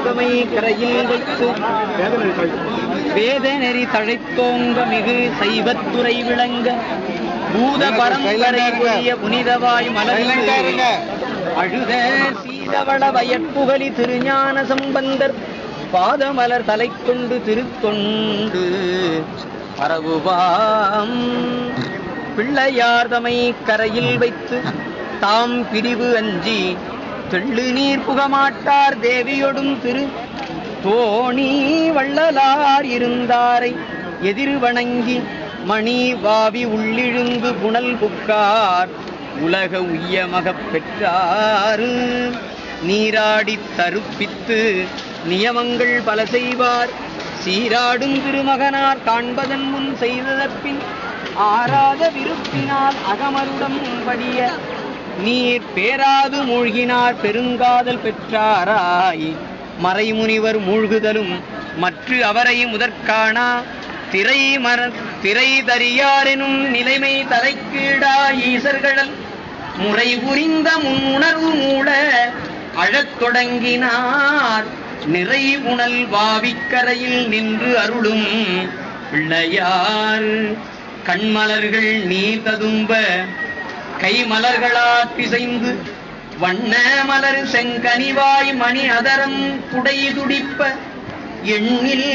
பிள்ளையார்தமை கரையில் வைத்து வேதநெறி தழைத்தோங்க மிகு சைவத்துறை விளங்க பூத பரம்பரை புரிய புனிதவாய் மலர்ந்த அழுத சீதவள வயற்புகலி திருஞான சம்பந்தர் பாதமலர் தலை கொண்டு திருத்தொண்டு பரவுவாம். பிள்ளையார்தமை கரையில் வைத்து தாம் பிரிவு அஞ்சி தெள்ளு நீர் புகமாட்டார் தேவியொடும் திரு தோணி வள்ளலார் இருந்தாரை எதிர் வணங்கி மணி வாவி உள்ளிழுந்து புனல் புக்கார் உலக உய்யமகப் பெற்றாறு. நீராடி தருப்பித்து நியமங்கள் பல செய்வார் சீராடும் திருமகனார் காண்பதன் முன் செய்ததற்பின் ஆராத விருப்பினால் அகமருடம் படிய நீர் பேராது மூழ்கினார் பெருங்காதல் பெற்றாராய். மறைமுனிவர் மூழ்குதலும் மற்ற அவரை முதற்காணா திரை தரியாரெனும் நிலைமை தலைக்கீடா ஈசர்களல் முறை புரிந்த முன்னுணர்வு மூட அழத் தொடங்கினார். நிறை புனல் வாவிக்கரையில் நின்று அருளும் பிள்ளையார் கண்மலர்கள் நீர் ததும்ப கைமலர்களால் பிசைந்து வண்ண மலர் செங்கனிவாய் மணி அதரம் புடை துடிப்ப எண்ணில்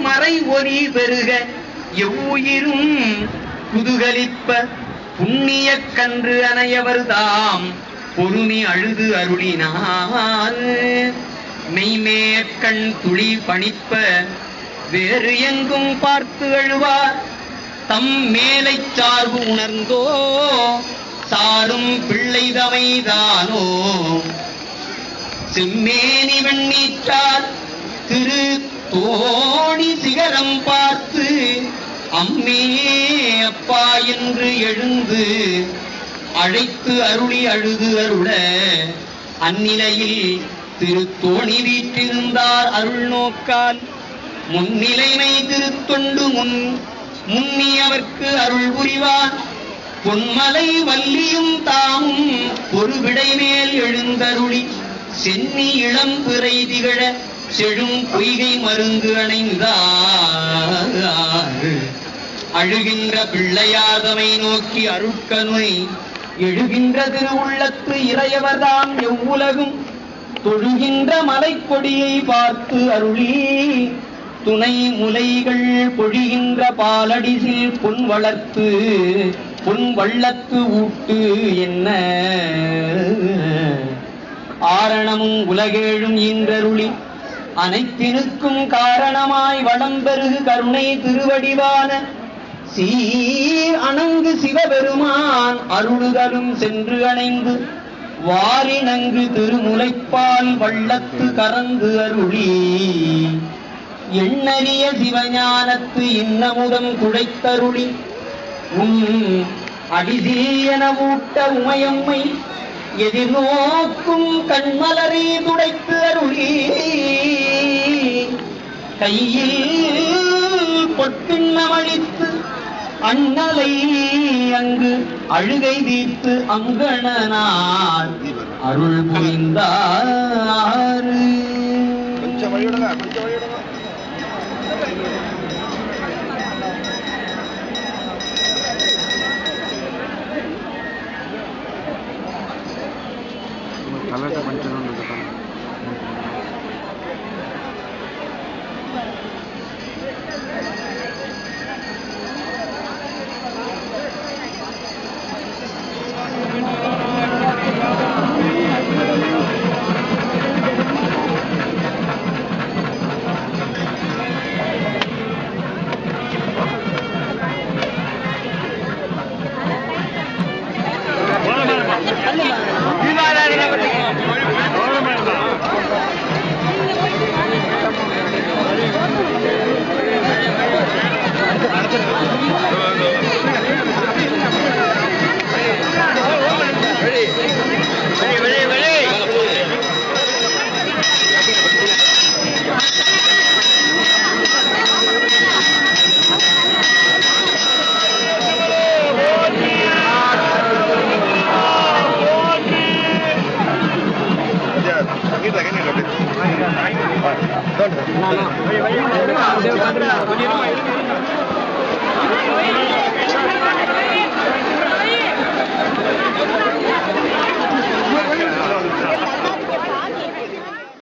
மறை ஒலி பெருக எவ்வுயிரும் குதுகலிப்ப புண்ணிய கன்று அனையவர் தாம் பொறுமி அழுது அருளினார். மெய்மேற்கண் துளி பணிப்ப வேறு எங்கும் பார்த்து அழுவார் தம் மேலை சார்பு உணர்ந்தோ சாரும் பிள்ளைதமைதானோ. செம்மேனி வெண்ணீற்றார் திரு தோணி சிகரம் பார்த்து அம்மே அப்பா என்று எழுந்து அழைத்து அருளி அழுது அருள அந்நிலையில் திருத்தோணி வீற்றிருந்தார் அருள் நோக்கால். முன்னிலைமை திருத்தொண்டு முன்னி அவர்க்கு அருள் புரிவான். பொன்மலை வல்லியும் தாமும் ஒரு விடை மேல் எழுந்தருளி சென்னி இளம் பிறை திகழ செழும் பொய்கை மருந்து அணைந்தார். அழுகின்ற பிள்ளையார்தமை நோக்கி அருட்கனுை எழுகின்ற திருவுள்ளத்து இறையவர்தாம் எவ்வுலகும் தொழுகின்ற மலைக்கொடியை பார்த்து அருளி துணை முலைகள் பொழிகின்ற பாலடிசில் பொன் வளர்த்து பொன் வள்ளத்து ஊட்டு என்ன ஆரணமும் உலகேழும் ஈன்றருளி அனைத்தினுக்கும் காரணமாய் வளம்பெருகு கருணை திருவடிவான சீர் அணங்கு சிவபெருமான் அருளுதலும் சென்று அணைந்து வாரினங்கு திருமுலைப்பால் வள்ளத்து கறந்து அருளி எண்ணறிய சிவஞானத்து இன்னமுதம் குழைத்தருளி உன் அடிசீயன ஊட்ட உமையம்மை எதிர்நோக்கும் கண்மலரை துடைத்து அருளி கையில் பொற்கிண்ணமளித்து அண்ணலை அங்கு அழுகை தீர்த்து அங்கணனார் அருள் புரிந்தார். கொஞ்சம்